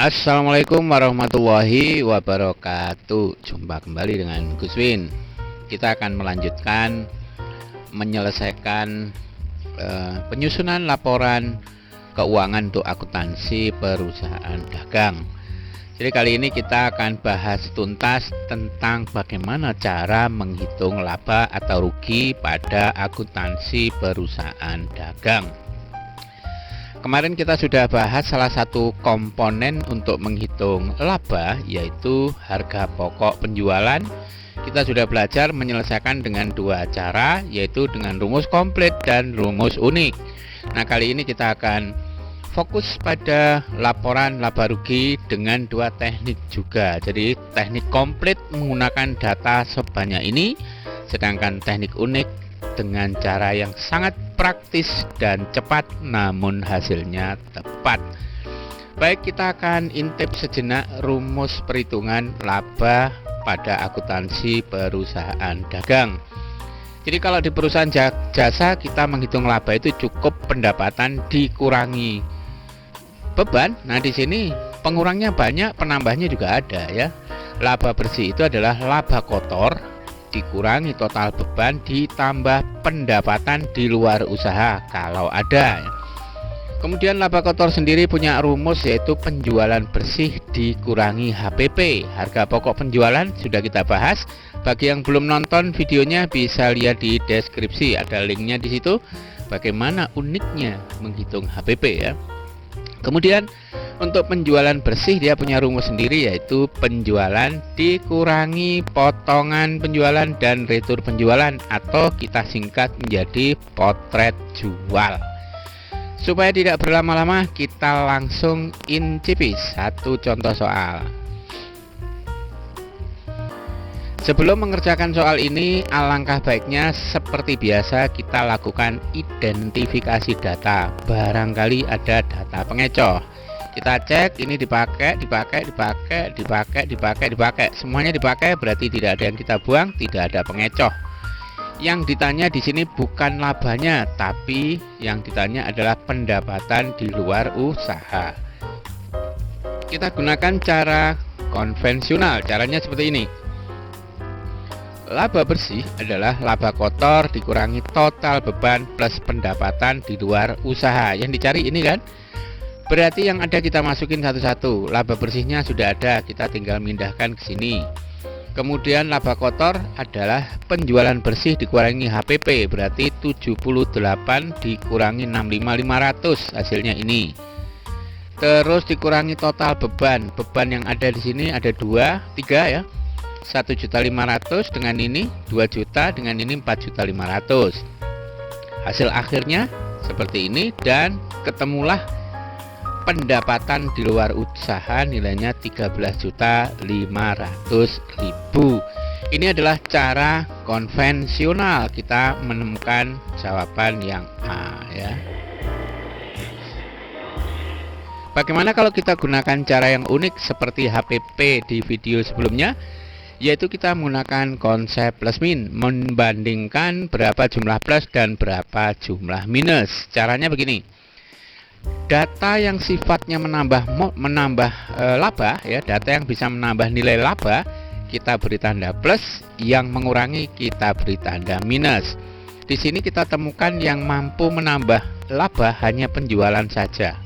Assalamualaikum warahmatullahi wabarakatuh. Jumpa kembali dengan Gus Win. Kita akan melanjutkan menyelesaikan penyusunan laporan keuangan untuk akuntansi perusahaan dagang. Jadi kali ini kita akan bahas tuntas tentang bagaimana cara menghitung laba atau rugi pada akuntansi perusahaan dagang. Kemarin kita sudah bahas salah satu komponen untuk menghitung laba, yaitu harga pokok penjualan. Kita sudah belajar menyelesaikan dengan dua cara, yaitu dengan rumus komplit dan rumus unik. Nah, kali ini kita akan fokus pada laporan laba rugi dengan dua teknik juga. Jadi teknik komplit menggunakan data sebanyak ini, sedangkan teknik unik dengan cara yang sangat praktis dan cepat, namun hasilnya tepat. Baik, kita akan intip sejenak rumus perhitungan laba pada akuntansi perusahaan dagang. Jadi kalau di perusahaan jasa kita menghitung laba itu cukup pendapatan dikurangi beban. Nah, di sini pengurangnya banyak, penambahnya juga ada ya. Laba bersih itu adalah laba kotor dikurangi total beban ditambah pendapatan di luar usaha kalau ada. Kemudian laba kotor sendiri punya rumus, yaitu penjualan bersih dikurangi HPP, harga pokok penjualan. Sudah kita bahas. Bagi yang belum nonton videonya bisa lihat di deskripsi, ada linknya di situ. Bagaimana uniknya menghitung HPP ya. Kemudian untuk penjualan bersih dia punya rumus sendiri, yaitu penjualan dikurangi potongan penjualan dan retur penjualan, atau kita singkat menjadi potret jual. Supaya tidak berlama-lama, kita langsung incipi satu contoh soal. Sebelum mengerjakan soal ini, alangkah baiknya seperti biasa kita lakukan identifikasi data. Barangkali ada data pengecoh. Kita cek ini dipakai. Semuanya dipakai, berarti tidak ada yang kita buang, tidak ada pengecoh. Yang ditanya di sini bukan labanya, tapi yang ditanya adalah pendapatan di luar usaha. Kita gunakan cara konvensional. Caranya seperti ini. Laba bersih adalah laba kotor dikurangi total beban plus pendapatan di luar usaha. Yang dicari ini kan, berarti yang ada kita masukin satu-satu. Laba bersihnya sudah ada, kita tinggal mindahkan ke sini. Kemudian laba kotor adalah penjualan bersih dikurangi HPP, berarti 78 dikurangi 65.500, hasilnya ini. Terus dikurangi total beban. Beban yang ada di sini ada 3 ya. 1.500.000 dengan ini 2 juta, dengan ini 4.500.000. Hasil akhirnya seperti ini, dan ketemulah pendapatan di luar usaha nilainya 13.500.000. Ini adalah cara konvensional kita menemukan jawaban yang A ya. Bagaimana kalau kita gunakan cara yang unik seperti HPP di video sebelumnya, yaitu kita menggunakan konsep plus min, membandingkan berapa jumlah plus dan berapa jumlah minus. Caranya begini. Data yang sifatnya menambah laba ya, data yang bisa menambah nilai laba kita beri tanda plus, yang mengurangi kita beri tanda minus. Di sini kita temukan yang mampu menambah laba hanya penjualan saja.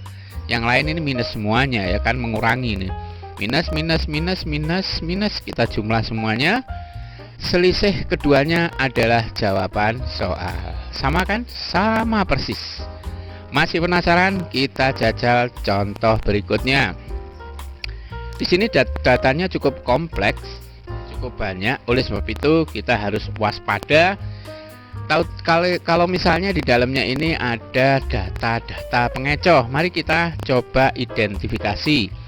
Yang lain ini minus semuanya ya kan, mengurangi ini. Minus, kita jumlah semuanya. Selisih keduanya adalah jawaban soal. Sama kan? Sama persis. Masih penasaran? Kita jajal contoh berikutnya. Di sini datanya cukup kompleks, cukup banyak. Oleh sebab itu kita harus waspada. Kalau misalnya di dalamnya ini ada data-data pengecoh, mari kita coba identifikasi.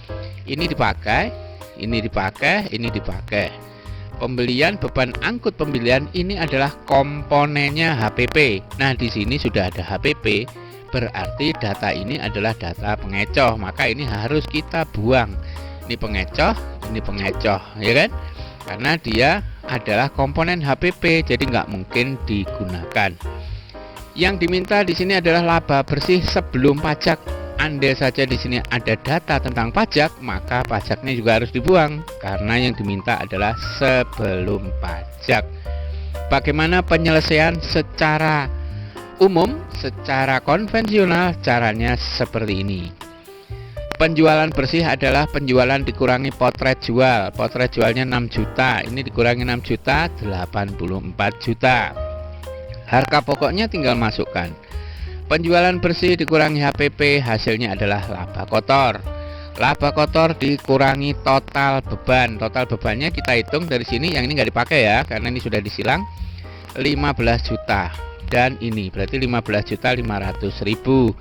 Ini dipakai, ini dipakai, ini dipakai. Pembelian beban angkut pembelian ini adalah komponennya HPP. Nah, di sini sudah ada HPP, berarti data ini adalah data pengecoh, maka ini harus kita buang. Ini pengecoh, ya kan? Karena dia adalah komponen HPP, jadi nggak mungkin digunakan. Yang diminta di sini adalah laba bersih sebelum pajak. andai saja di sini ada data tentang pajak, maka pajaknya juga harus dibuang karena yang diminta adalah sebelum pajak. Bagaimana penyelesaian secara umum, secara konvensional? Caranya seperti ini. Penjualan bersih adalah penjualan dikurangi potret jual. Potret jualnya 6 juta, ini dikurangi 6 juta, 84 juta. Harga pokoknya tinggal masukkan. Penjualan bersih dikurangi HPP, hasilnya adalah laba kotor. Laba kotor dikurangi total beban. Total bebannya kita hitung dari sini, yang ini nggak dipakai ya, karena ini sudah disilang, 15 juta. Dan ini berarti 15.500.000.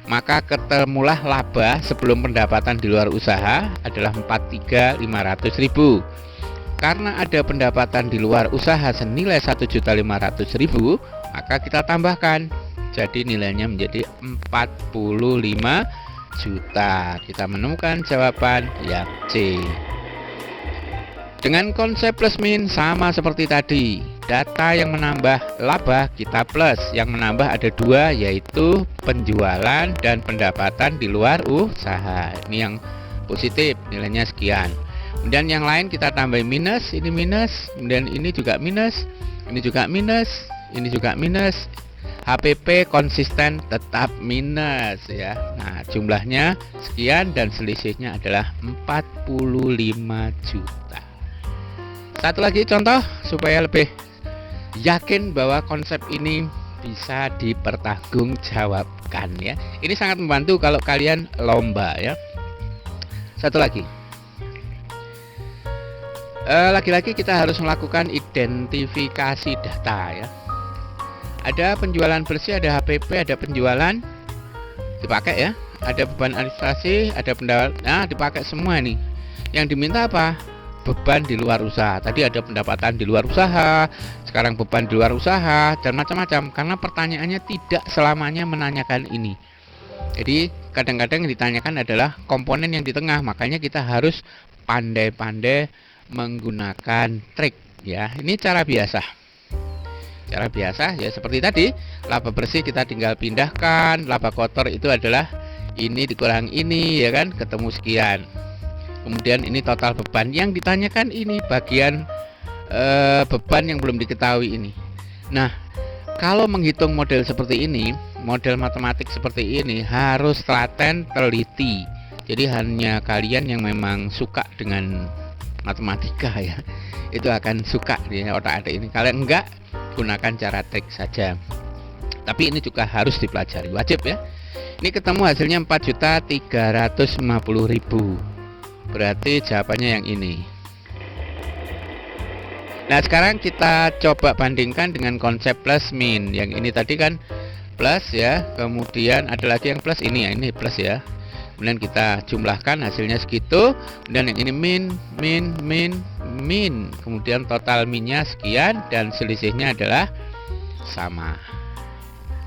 Maka ketemulah laba sebelum pendapatan di luar usaha adalah 43.500.000. Karena ada pendapatan di luar usaha senilai 1.500.000, maka kita tambahkan, jadi nilainya menjadi 45 juta. Kita menemukan jawaban yang C. Dengan konsep plus min sama seperti tadi. Data yang menambah laba kita plus, yang menambah ada dua, yaitu penjualan dan pendapatan di luar usaha. Ini yang positif, nilainya sekian. Kemudian yang lain kita tambah minus, ini minus, kemudian ini juga minus, ini juga minus, ini juga minus. HPP konsisten tetap minus ya. Nah, jumlahnya sekian dan selisihnya adalah 45 juta. Satu lagi contoh supaya lebih yakin bahwa konsep ini bisa dipertanggungjawabkan ya. Ini sangat membantu kalau kalian lomba ya. Satu lagi. Lagi-lagi kita harus melakukan identifikasi data ya. Ada penjualan bersih, ada HPP, ada penjualan dipakai ya. Ada beban administrasi, ada pendapatan. Nah, dipakai semua nih. Yang diminta apa? Beban di luar usaha. Tadi ada pendapatan di luar usaha, sekarang beban di luar usaha, dan macam-macam. Karena pertanyaannya tidak selamanya menanyakan ini. Jadi kadang-kadang yang ditanyakan adalah komponen yang di tengah. Makanya kita harus pandai-pandai menggunakan trik ya. Ini cara biasa. Cara biasa ya seperti tadi. Laba bersih kita tinggal pindahkan, laba kotor itu adalah ini dikurang ini ya kan, ketemu sekian. Kemudian ini total beban, yang ditanyakan ini bagian beban yang belum diketahui ini. Nah, kalau menghitung model seperti ini, model matematik seperti ini harus telaten, teliti. Jadi hanya kalian yang memang suka dengan matematika ya, itu akan suka di otak-atik ini. Kalian enggak, gunakan cara trik saja. Tapi ini juga harus dipelajari, wajib ya. Ini ketemu hasilnya 4.350.000. Berarti jawabannya yang ini. Nah, sekarang kita coba bandingkan dengan konsep plus min. Yang ini tadi kan plus ya, kemudian ada lagi yang plus ini ya, ini plus ya. Kemudian kita jumlahkan hasilnya segitu. Kemudian yang ini min. Kemudian total minnya sekian dan selisihnya adalah sama.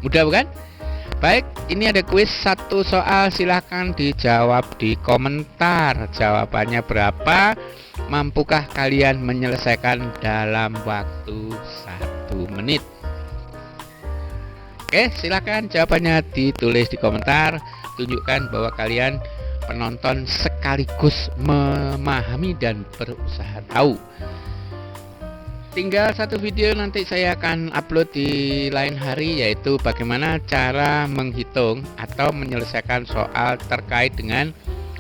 Mudah bukan? Baik, ini ada kuis satu soal, silahkan dijawab di komentar. Jawabannya berapa? Mampukah kalian menyelesaikan dalam waktu 1 menit? Oke, silahkan jawabannya ditulis di komentar. Tunjukkan bahwa kalian penonton sekaligus memahami dan berusaha tahu. Tinggal satu video nanti saya akan upload di lain hari, yaitu bagaimana cara menghitung atau menyelesaikan soal terkait dengan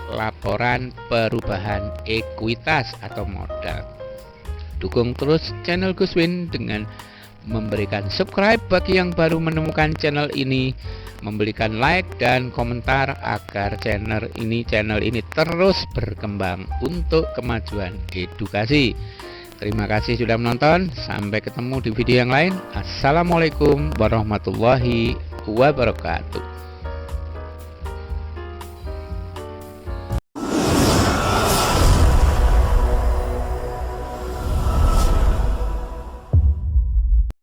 laporan perubahan ekuitas atau modal. Dukung terus channel Guswin dengan memberikan subscribe bagi yang baru menemukan channel ini, memberikan like dan komentar agar channel ini terus berkembang untuk kemajuan edukasi. Terima kasih sudah menonton. Sampai ketemu di video yang lain. Assalamualaikum warahmatullahi wabarakatuh.